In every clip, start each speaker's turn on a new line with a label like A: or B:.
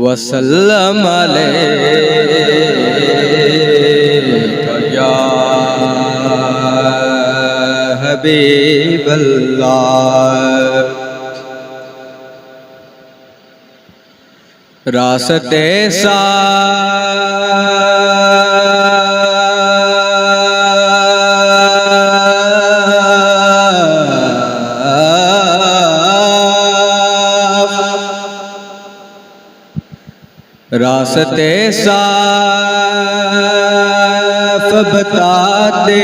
A: वसल्लम अलैका या हबीबल्लाह। रास्ते रास्ते साफ बताते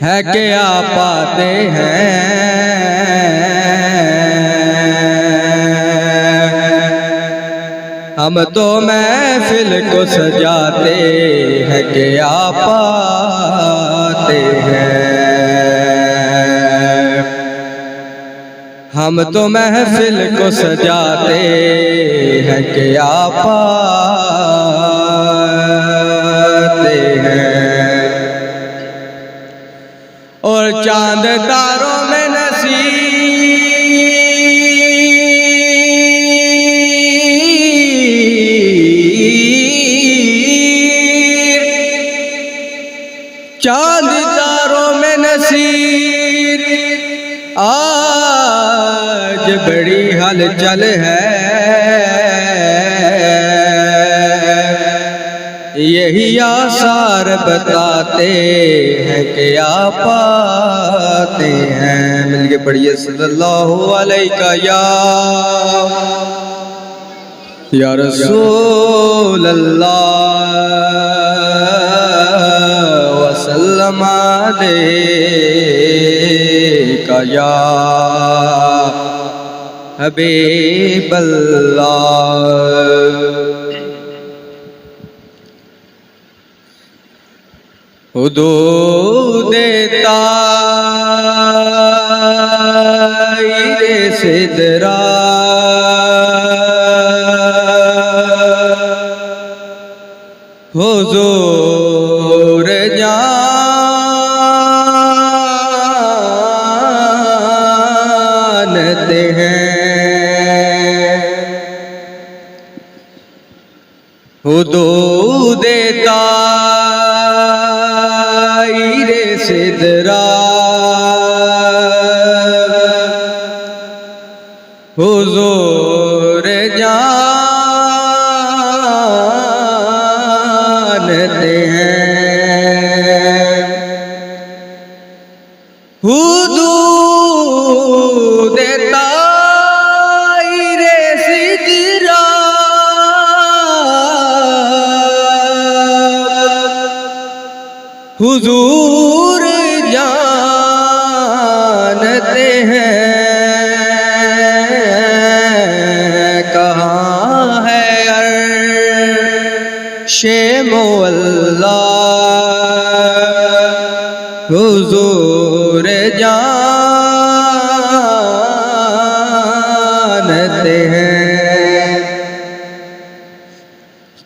A: हैं क्या पाते हैं। हम तो महफिल को सजाते हैं क्या पाते हैं। हम तो महफिल को सजाते हैं क्या पाते हैं। और चांद तारों में नसीर, चांद तारों में नसीर आज बड़ी हलचल है। यही आसार बताते हैं क्या पाते हैं। मिलके पढ़िए सल्लल्लाहु अलैका या रसूल अल्लाह वसल्लम अलैका या हबीबल्लाह। हुदूद ताईरे सिदरा हुजूर जानते हैं। हुदूद ताईरे सिदरा हुजूर जानते हैं। हुदूद ताईरे सिदरा हुजूर जानते हैं। कहाँ है अर्शे मुअल्ला हुजूर जानते हैं।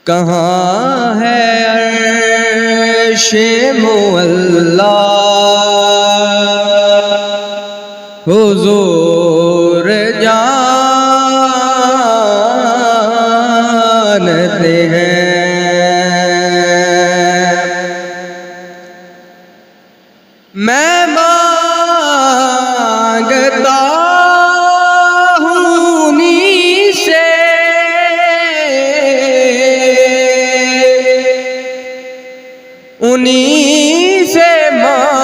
A: कहाँ है अर्शे मुअल्ला हुजूर जानते हैं। मैं मांगता हूँ उन्हीं से उन्हीं से मांगूंगा।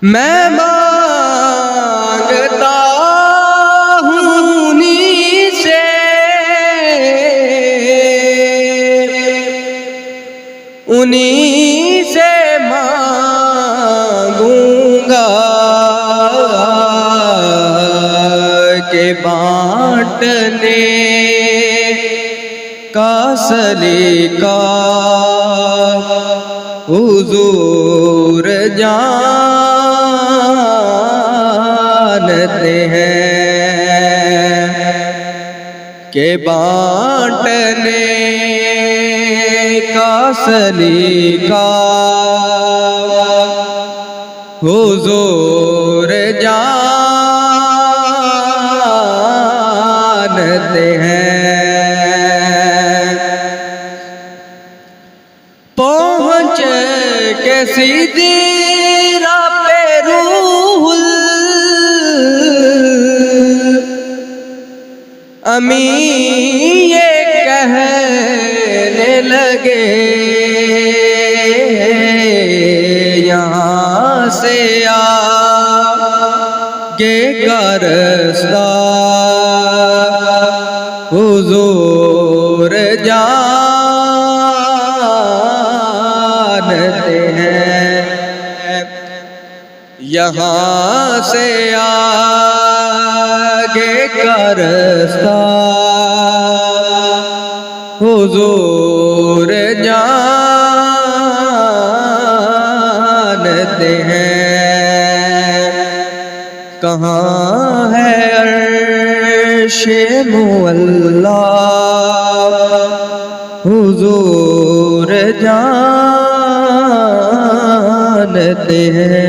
A: मैं मांगता हूँ उन्हीं से उन्हीं से मांगूंगा के बांटने का सलीका हुजूर जानते हैं। के बांटने का सलीका हुजूर जानते हैं। पहुँच के सीधी पे रूहुल अमी ये कहने लगे, यहाँ से आगे का रास्ता हुजूर जानते हैं। यहाँ से आगे का रास्ता हुजूर जानते हैं। कहाँ है अर्शे मुअल्ला हुजूर जानते हैं।